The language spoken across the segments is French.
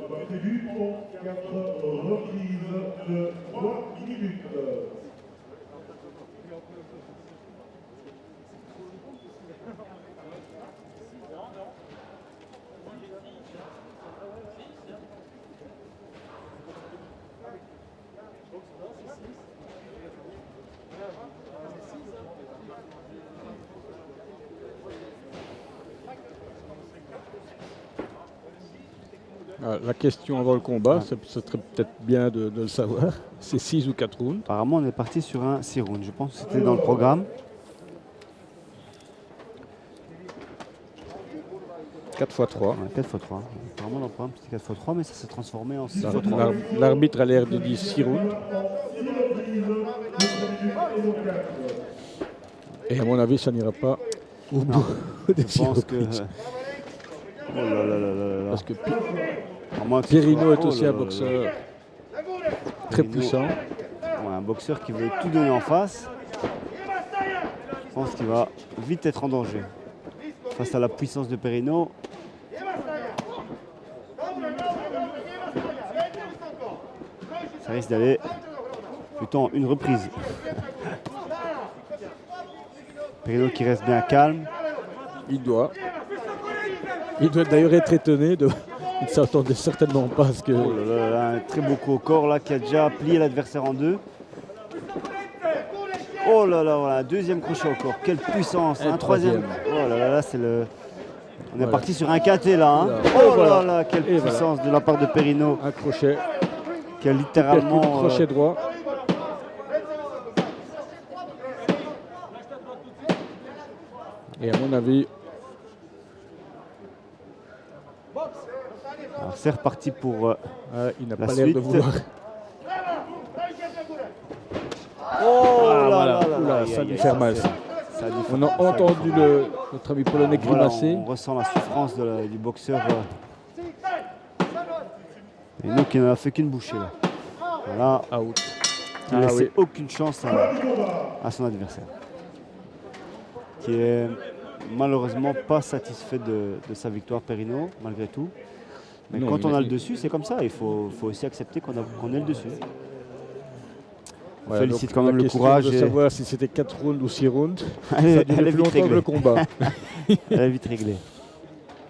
Prévu pour 4 reprises de 3 minutes. La question avant le combat, ça serait peut-être bien de le savoir, c'est 6 ou 4 rounds. Apparemment, on est parti sur un 6 rounds. Je pense que c'était dans le programme. 4x3. Ouais, 4x3. Apparemment, dans le programme, c'était 4x3, mais ça s'est transformé en 6x3. L'arbitre a l'air de dire 6 rounds. Et à mon avis, ça n'ira pas au bout des 6 Je pense que... reprises. Oh là là là là là. Parce que À moins que ce Perino soit- est oh aussi là un là boxeur là. très Perino, puissant. ouais, un boxeur qui veut tout donner en face. Je pense qu'il va vite être en danger. Face à la puissance de Perino. Ça risque d'aller plutôt en une reprise. Perino qui reste bien calme. Il doit d'ailleurs être étonné. Il ne s'attendait certainement pas à ce que... Oh là là là, un très beau coup au corps là qui a déjà plié l'adversaire en deux. Oh là là, voilà, un deuxième crochet au corps. Quelle puissance, Et un troisième. Oh là là, là c'est le... On est Voilà. parti sur un quintet là. Hein. Voilà. Oh Voilà. là là, quelle Et puissance de la part de Perino Un crochet, qui a littéralement... crochet droit. Et à mon avis, alors, c'est reparti pour... il n'a La pas l'air de suite. vouloir. Oh là voilà. là là Oula, là, ça a aïe, dû aïe, faire aïe, mal. ça a dû On a faire- ça a dû entendu faire mal. notre ami polonais Voilà, grimacer. on ressent la souffrance du boxeur. Et nous qui n'en a fait qu'une bouchée là. Voilà, Out. il n'a laissé oui. aucune chance à son adversaire. Qui est malheureusement pas satisfait de sa victoire, Perino, malgré tout. Mais Non, quand il on a- a le dessus, c'est comme ça. Il faut aussi accepter qu'on est le dessus. On Voilà, félicite donc quand même la le question courage. de et- savoir si c'était 4 rounds ou 6 rounds. Elle est- Ça a duré elle est plus vite longtemps que réglée. le combat. Elle est vite réglée.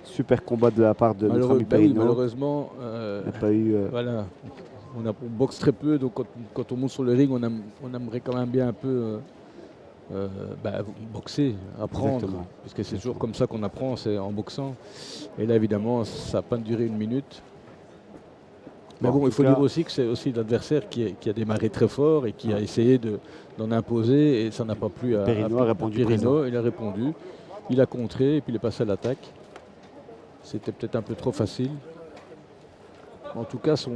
Super combat de la part de notre ami Oui, Perino. malheureusement, Il n'a pas eu... voilà. On boxe très peu, donc quand on monte sur le ring, on aimerait quand même bien un peu boxer, apprendre. Exactement. Parce que c'est toujours comme ça qu'on apprend, c'est en boxant. Et là, évidemment, ça n'a pas duré 1 minute. Mais Bon, en bon, il tout faut cas- dire aussi que c'est aussi l'adversaire qui a démarré très fort et qui a essayé d'en imposer, et ça n'a pas plu à Perino a répondu Perino. Il a répondu, il a contré et puis il est passé à l'attaque. C'était peut-être un peu trop facile. En tout cas, son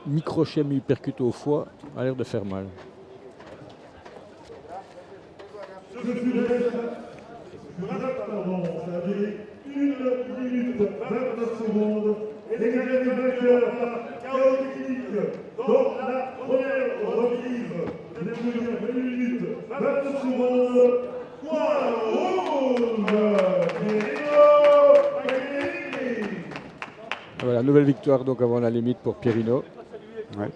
mi-crochet, mi-percute au foie a l'air de faire mal. Ça a duré 1 minute 29 secondes. Et les gagnants vainqueurs par chaos technique dans la première reprise. De découvrir 1 minute 29 secondes. 3 rounds. Voilà, nouvelle victoire donc avant la limite pour Pierino. Ouais.